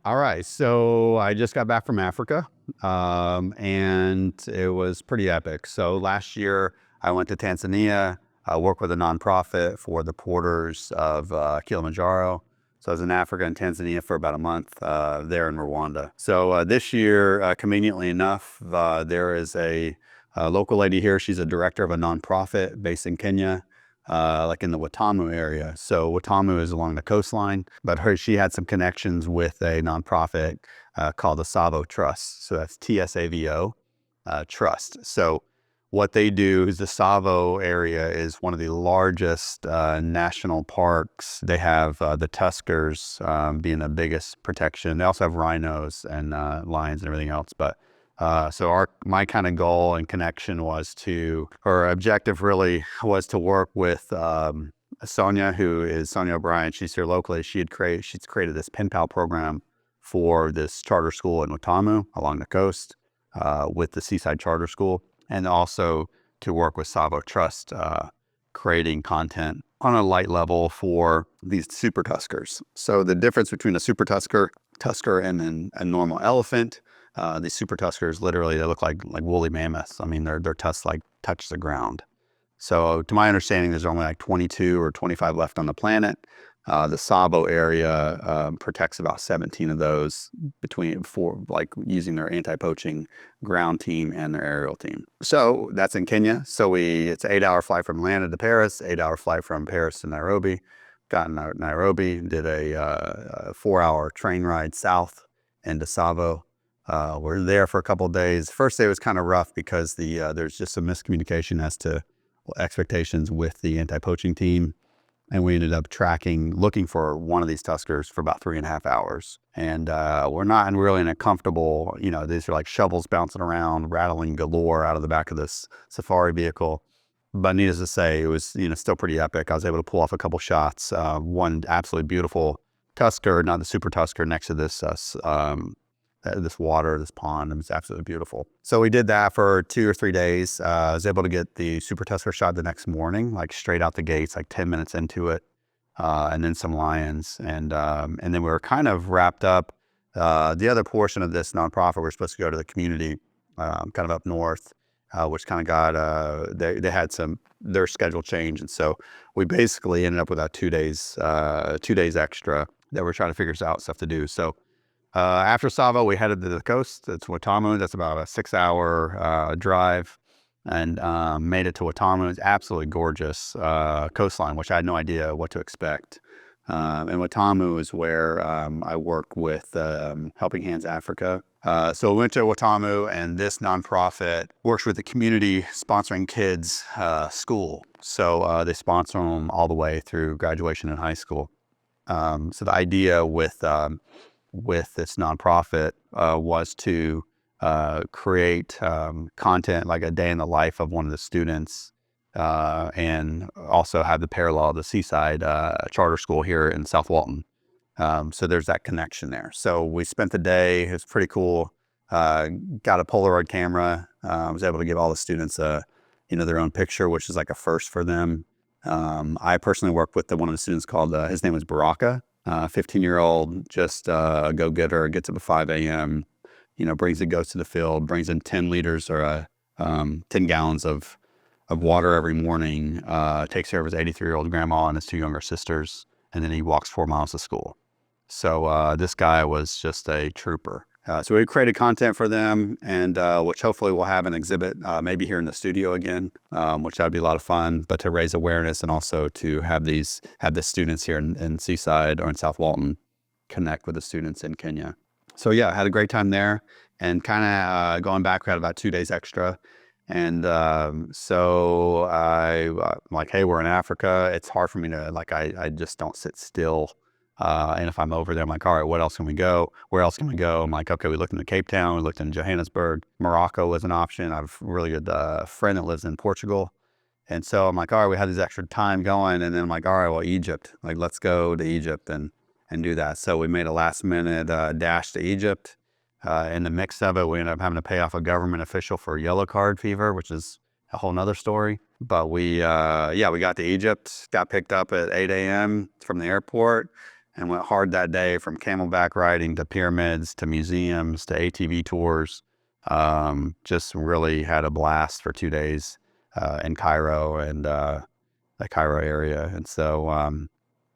All right, so I just got back from Africa, and it was pretty epic. So last year I went to Tanzania. I worked with a nonprofit for the porters of Kilimanjaro. So I was in Africa and Tanzania for about a month there in Rwanda. So this year, conveniently enough, there is a local lady here. She's a director of a nonprofit based in Kenya, like in the Watamu area. So Watamu is along the coastline, but she had some connections with a nonprofit called the Tsavo Trust. So that's Tsavo Trust. So what they do is the Tsavo area is one of the largest national parks. They have the tuskers being the biggest protection. They also have rhinos and lions and everything else, but so my kind of goal and connection was or objective really was to work with Sonia, who is Sonia O'Brien. She's here locally. She's created this pen pal program for this charter school in Watamu along the coast with the Seaside Charter School, and also to work with Tsavo Trust, creating content on a light level for these super tuskers. So the difference between a super tusker and a normal elephant. These super tuskers, literally, they look like woolly mammoths. I mean, their tusks like touch the ground. So to my understanding, there's only like 22 or 25 left on the planet. The Tsavo area protects about 17 of those using their anti-poaching ground team and their aerial team. So that's in Kenya. So it's an 8-hour flight from Atlanta to Paris, 8-hour flight from Paris to Nairobi. Got in Nairobi, did a 4-hour train ride south into Tsavo. We're there for a couple of days. First day was kind of rough because there's just some miscommunication as to expectations with the anti-poaching team. And we ended up looking for one of these tuskers for about 3.5 hours. And we're not really in a comfortable, these are like shovels bouncing around, rattling galore out of the back of this safari vehicle. But needless to say, it was, still pretty epic. I was able to pull off a couple shots. One absolutely beautiful tusker, not the super tusker, next to this water, this pond. It was absolutely beautiful. So we did that for 2 or 3 days. I was able to get the super tusker shot the next morning, like straight out the gates, like 10 minutes into it, and then some lions. And then we were kind of wrapped up. The other portion of this nonprofit, we're supposed to go to the community, kind of up north, which kind of got, they had their schedule change. And so we basically ended up with about 2 days extra that we're trying to figure out stuff to do. So after Tsavo, we headed to the coast. It's Watamu. That's about a 6-hour drive, and made it to Watamu. It's absolutely gorgeous coastline, which I had no idea what to expect. And Watamu is where I work with Helping Hands Africa. So we went to Watamu, and this nonprofit works with the community sponsoring kids' school. So they sponsor them all the way through graduation in high school. So the idea with this nonprofit was to create content like a day in the life of one of the students, and also have the parallel of the Seaside Charter School here in South Walton. So there's that connection there. So we spent the day. It was pretty cool. Got a Polaroid camera. Was able to give all the students their own picture, which is like a first for them. I personally worked with one of the students called, his name was Baraka. 15-year-old, just go-getter, gets up at 5 a.m., goes to the field, brings in 10 liters or 10 gallons of water every morning, takes care of his 83-year-old grandma and his 2 younger sisters, and then he walks 4 miles to school. So this guy was just a trooper. So we created content for them, and which hopefully we'll have an exhibit maybe here in the studio again, which would be a lot of fun, but to raise awareness and also to have the students here in Seaside or in South Walton connect with the students in Kenya. So yeah, I had a great time there, and kind of going back, we had about 2 days extra. And so I'm like, hey, we're in Africa. It's hard for me to, I just don't sit still. And if I'm over there, I'm like, all right, what else can we go? Where else can we go? I'm like, okay, we looked into Cape Town, we looked in Johannesburg. Morocco was an option. I have a really good friend that lives in Portugal. And so I'm like, all right, we had this extra time going. And then I'm like, all right, well, Egypt, let's go to Egypt and do that. So we made a last minute dash to Egypt. In the mix of it, we ended up having to pay off a government official for yellow card fever, which is a whole nother story. But we got to Egypt, got picked up at 8 a.m. from the airport, and went hard that day, from camelback riding to pyramids to museums to ATV tours. Just really had a blast for 2 days in Cairo and the Cairo area. And so,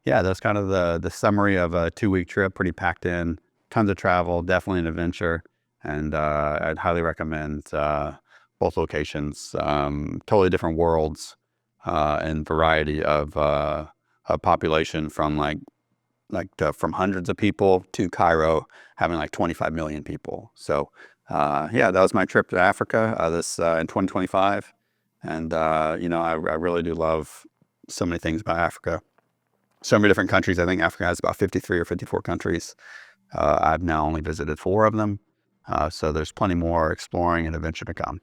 yeah, that's kind of the summary of a 2-week trip, pretty packed in, tons of travel, definitely an adventure. And I'd highly recommend both locations. Totally different worlds and variety of a population, from from hundreds of people to Cairo having like 25 million people. So yeah, that was my trip to Africa this in 2025. And I really do love so many things about Africa. So many different countries. I think Africa has about 53 or 54 countries. I've now only visited 4 of them. So there's plenty more exploring and adventure to come.